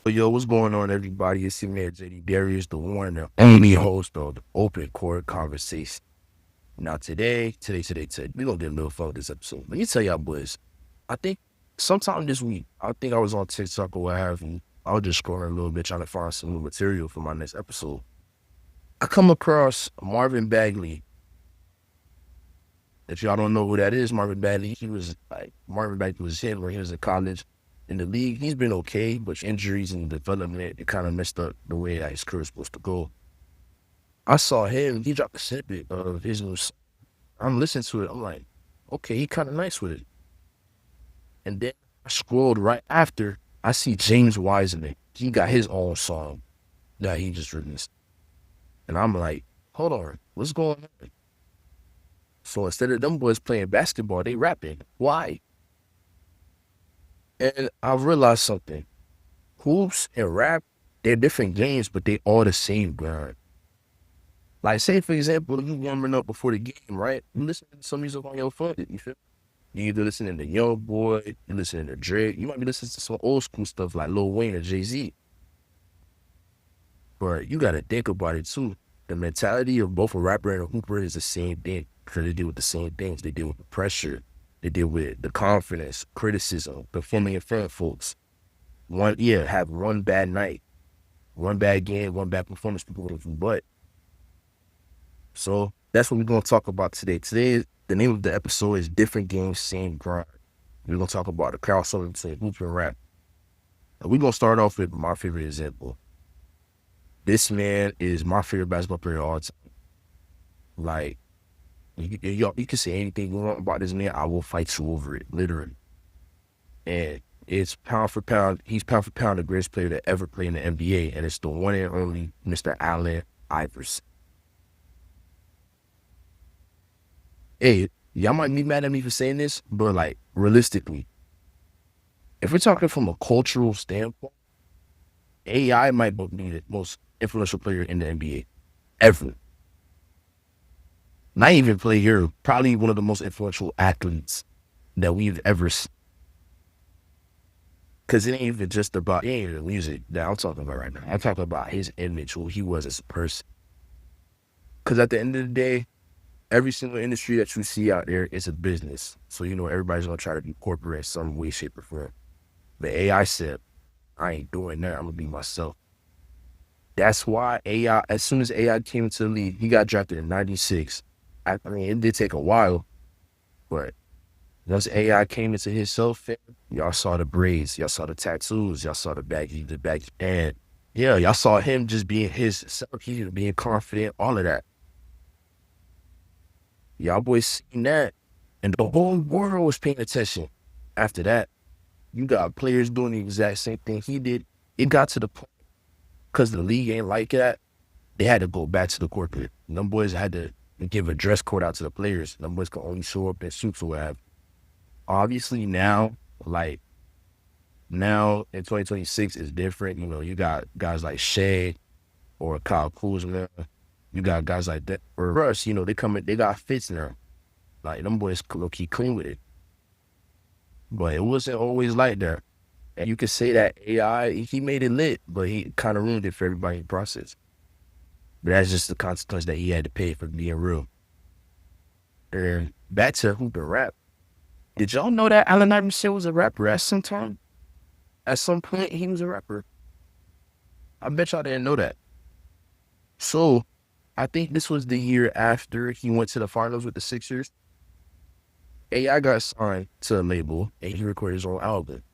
Yo, what's going on, everybody? It's your man, JD Darius, the one and only host of the Open Court Conversation. Now, today, we're going to get a little fun with this episode. Let me tell y'all, boys, I think sometime this week, I think I was on TikTok or what have you. I was just scrolling a little bit trying to find some new material for my next episode. I come across Marvin Bagley. If y'all don't know who that is, Marvin Bagley, Marvin Bagley was him when he was in college. In the league, he's been okay, but injuries and development, it kind of messed up the way that his career was supposed to go. I saw him, he dropped a snippet of his new song. I'm listening to it, I'm like, okay, he kind of nice with it. And then I scrolled right after, I see James Wiseman. He got his own song that he just released. And I'm like, hold on, what's going on? So instead of them boys playing basketball, they rapping. Why? And I realized something. Hoops and rap, they're different games, but they all the same grind. Like, say, for example, you warming up before the game, right? You listen to some music on your phone, you feel? You either listening to Young Boy, you listening to Drake, you might be listening to some old school stuff like Lil Wayne or Jay-Z. But you gotta think about it too. The mentality of both a rapper and a hooper is the same thing. Because they deal with the same things. They deal with the pressure. They deal with the confidence, criticism, performing in front of folks. Have one bad night, one bad game, one bad performance, people go from butt. So that's what we're gonna talk about today. Today, the name of the episode is Different Games, Same Grind. We're gonna talk about the crossover between hoop and rap. And we're gonna start off with my favorite example. This man is my favorite basketball player of all time. Like, you can say anything you want about this man, I will fight you over it, literally. And it's pound for pound, he's pound for pound the greatest player to ever play in the NBA, and it's the one and only Mr. Allen Iverson. Hey, y'all might be mad at me for saying this, but like, realistically, if we're talking from a cultural standpoint, AI might be the most influential player in the NBA ever. Not even player, probably one of the most influential athletes that we've ever seen. Because it ain't even just about the music that I'm talking about right now. I'm talking about his image, who he was as a person. Because at the end of the day, every single industry that you see out there is a business. So, everybody's going to try to be corporate in some way, shape, or form. But AI said, I ain't doing that. I'm going to be myself. That's why AI, as soon as AI came into the league, he got drafted in 96. I mean, it did take a while, but once AI came into his self, y'all saw the braids, y'all saw the tattoos, y'all saw the baggy, and yeah, y'all saw him just being his self, being confident, all of that. Y'all boys seen that, and the whole world was paying attention. After that, you got players doing the exact same thing he did. It got to the point, because the league ain't like that, they had to go back to the corporate. Them boys had to give a dress code out to the players. Them boys could only show up in suits or whatever. Obviously now in 2026 is different. You got guys like Shea or Kyle Kuzma. You got guys like that. Or Russ, they got fits now. Like, them boys low-key clean with it. But it wasn't always like that. And you could say that AI, he made it lit, but he kind of ruined it for everybody in the process. But that's just the consequence that he had to pay for being real. And back to hoop and rap. Did y'all know that Allen Iverson was a rapper at some time? At some point, he was a rapper. I bet y'all didn't know that. So, I think this was the year after he went to the finals with the Sixers. AI got signed to a label, and he recorded his own album.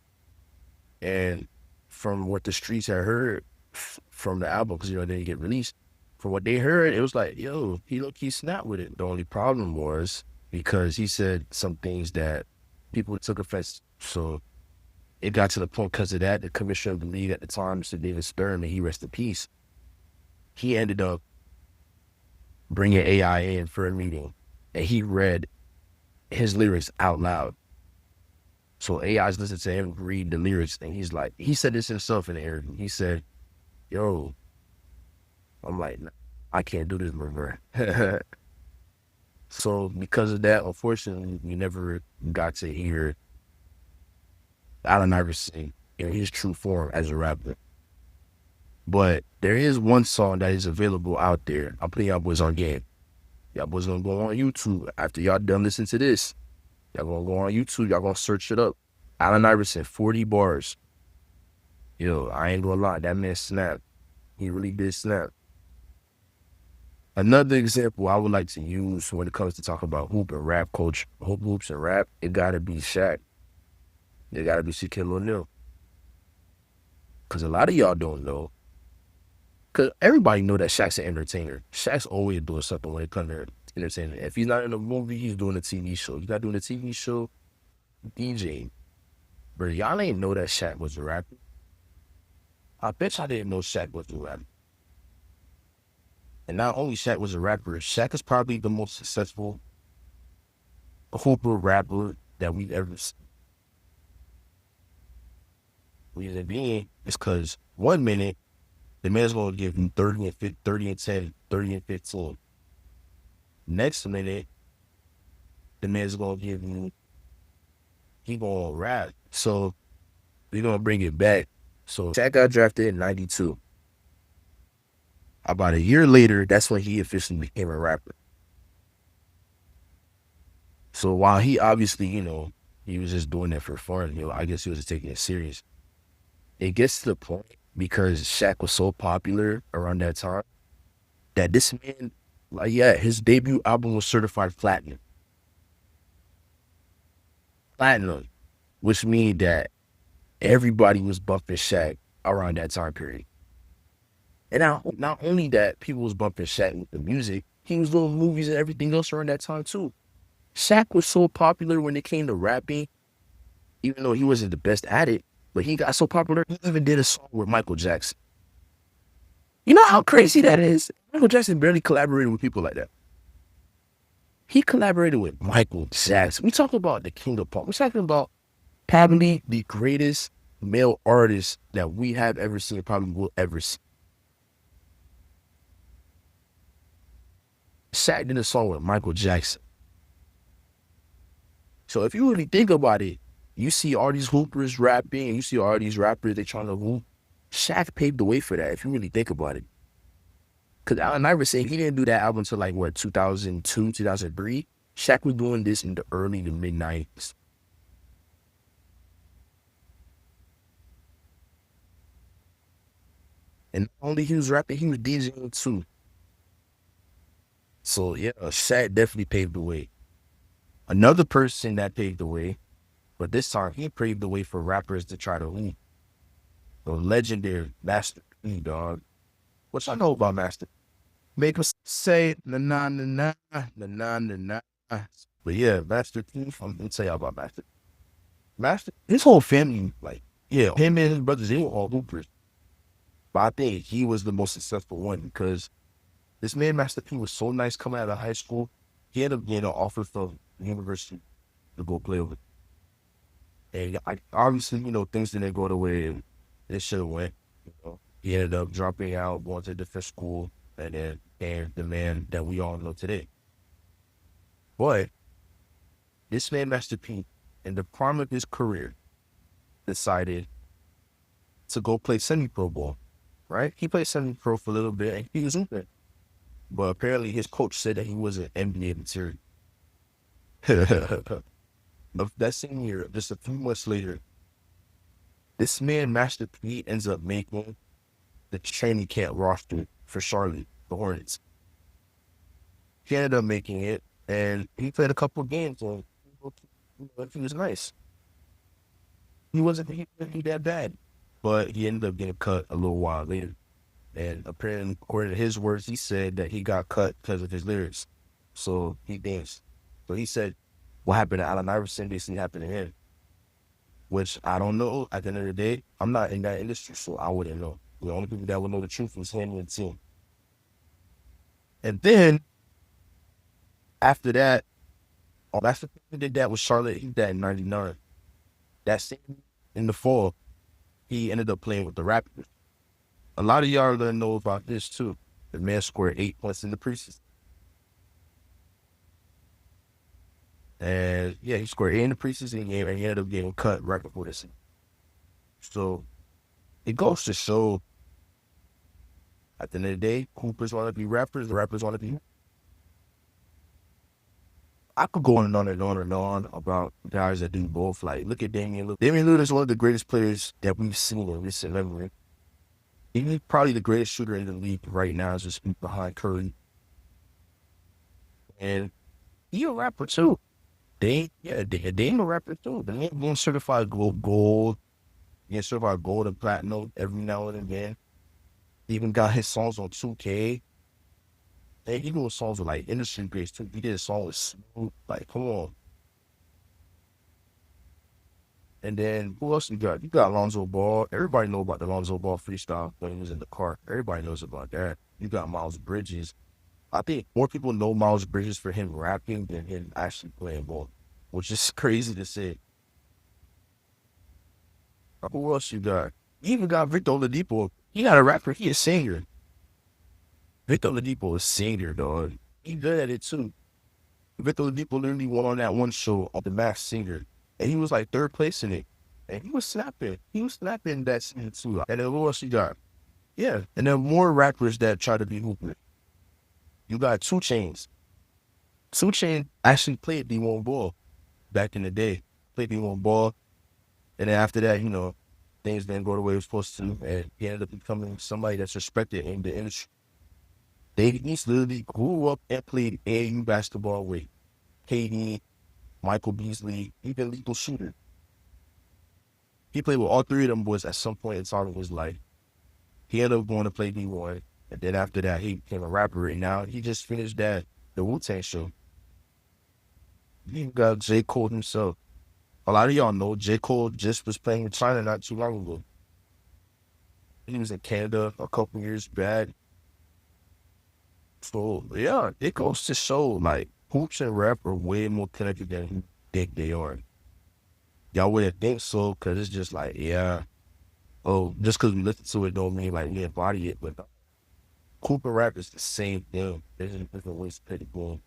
And from what the streets had heard from the album, because, it didn't get released, from what they heard, it was like, yo, he low-key snapped with it. The only problem was because he said some things that people took offense. So it got to the point because of that, the commissioner of the league at the time, Mr. David Stern, may he rest in peace, he ended up bringing AI in for a meeting, and he read his lyrics out loud. So AI's listening to him read the lyrics, and he's like, he said this himself in the interview. He said, yo, I'm like, nah, I can't do this, bro. So because of that, unfortunately, we never got to hear Allen Iverson in his true form as a rapper. But there is one song that is available out there. I'm putting y'all boys on game. Y'all boys gonna go on YouTube after y'all done listening to this. Y'all gonna go on YouTube. Y'all gonna search it up. Allen Iverson, 40 bars. Yo, I ain't gonna lie. That man snapped. He really did snap. Another example I would like to use when it comes to talk about hoop and rap culture, hoops and rap, it gotta be Shaq. It gotta be Shaquille O'Neal. Cause a lot of y'all don't know. Cause everybody know that Shaq's an entertainer. Shaq's always doing something when it comes to entertainment. If he's not in a movie, he's doing a TV show. He's not doing a TV show, DJing. But y'all ain't know that Shaq was a rapper. I bet y'all didn't know Shaq was a rapper. And not only Shaq was a rapper, Shaq is probably the most successful hooper rapper that we've ever seen. Reason being is because 1 minute, the man's gonna give you 30 and 50, 30 and 10, 30 and 15. Next minute, the man's gonna give you, he gonna rap. So we're gonna bring it back. So Shaq got drafted in 92. About a year later, that's when he officially became a rapper. So while he obviously, he was just doing that for fun, I guess he was just taking it serious. It gets to the point because Shaq was so popular around that time that this man, like, yeah, his debut album was certified platinum. Platinum, which means that everybody was bumping Shaq around that time period. And not only that, people was bumping Shaq with the music, he was doing movies and everything else around that time too. Shaq was so popular when it came to rapping, even though he wasn't the best at it, but he got so popular, he even did a song with Michael Jackson. You know how crazy that is? Michael Jackson barely collaborated with people like that. He collaborated with Michael Jackson. We talking about the king of pop. We're talking about probably the greatest male artist that we have ever seen, probably will ever see. Shaq did a song with Michael Jackson. So if you really think about it, you see all these hoopers rapping, and you see all these rappers, they trying to hoop. Shaq paved the way for that, if you really think about it. Because Allen Iverson, he didn't do that album until like, what, 2002, 2003? Shaq was doing this in the early to mid-90s. And not only he was rapping, he was DJing too. So yeah, Shaq definitely paved the way. Another person that paved the way, but this time he paved the way for rappers to try to hoop. The legendary Master P, dog. What y'all know about Master? Make us say na na na na na na na na. But yeah, Master P, I'm gonna tell y'all about Master. Master, his whole family, like, yeah, him and his brothers, they were all hoopers. But I think he was the most successful one because this man, Master P, was so nice coming out of high school. He ended up getting an offer from the university to go play with. And obviously, things didn't go the way it should have went. He ended up dropping out, going to different school, and then became the man that we all know today. But this man, Master P, in the prime of his career, decided to go play semi-pro ball, right? He played semi-pro for a little bit, and he was hooping. But apparently his coach said that he wasn't NBA material. That same year, just a few months later, this man, Master P, ends up making the training camp roster for Charlotte, the Hornets. He ended up making it, and he played a couple of games, and he was nice. He wasn't that bad, but he ended up getting cut a little while later. And apparently, according to his words, he said that he got cut because of his lyrics. So he danced. So he said what happened to Allen Iverson basically happened to him, which I don't know. At the end of the day, I'm not in that industry, so I wouldn't know. The only people that would know the truth was him and the team. And then after that, that's the thing he did that with Charlotte. He did that in '99. That same in the fall, he ended up playing with the Raptors. A lot of y'all didn't know about this too. The man scored 8 points in the preseason. And yeah, he scored 8 in the preseason game, and he ended up getting cut right before this. So it goes to show At the end of the day, hoopers want to be rappers, rappers want to be. I could go on and on and on and on about guys that do both. Like, look at Damian Lillard. Damian Lillard is one of the greatest players that we've seen in recent memory. He's probably the greatest shooter in the league right now, just behind Curry. And he a rapper too. They a rapper too. They ain't going certified gold. He ain't certified gold and platinum every now and again. He even got his songs on 2K. And he doing songs with like industry greats too. He did a song with Snoop. Like, come on. And then who else you got? You got Lonzo Ball. Everybody know about the Lonzo Ball freestyle when he was in the car. Everybody knows about that. You got Miles Bridges. I think more people know Miles Bridges for him rapping than him actually playing ball, which is crazy to say. Who else you got? You even got Victor Oladipo. He not a rapper. He a singer. Victor Oladipo is a singer, dog. He good at it too. Victor Oladipo literally won on that one show on The Masked Singer, and he was like third place in it. And he was snapping. He was snapping that season too. And then who else you got? Yeah. And then more rappers that try to be hoopers. You got 2 Chainz. 2 Chainz actually played D1 ball back in the day. Played D1 ball. And then after that, things didn't go the way it was supposed to. And he ended up becoming somebody that's respected in the industry. He's literally grew up and played AAU basketball with KD, Michael Beasley, even Lethal Shooter. He played with all three of them boys at some point in time in his life. He ended up going to play D1. And then after that, he became a rapper. And now he just finished the Wu-Tang show. You got J. Cole himself. A lot of y'all know J. Cole just was playing in China not too long ago. He was in Canada a couple years back. So, yeah, it goes to show, like, hoops and rap are way more connected than you think they are. Y'all wouldn't think so, because it's just like, yeah, just because we listen to it don't mean, like, we embody it, but hoop and rap is the same thing. There's just different ways to play the game.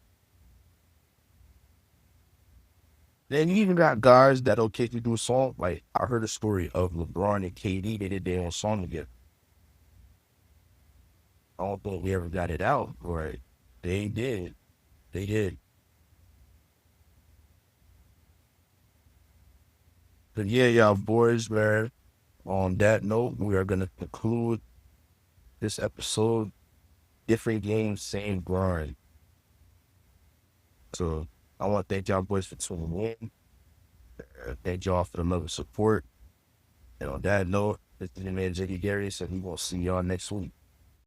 Then you even got guys that occasionally do a song. Like, I heard a story of LeBron and KD. They did their own song together. I don't think we ever got it out, but they did. They did. But yeah, y'all boys, man. On that note, we are going to conclude this episode. Different games, same grind. So I want to thank y'all boys for tuning in. Thank y'all for the love and support. And on that note, this is your man, J.D. Gary, so we will see y'all next week.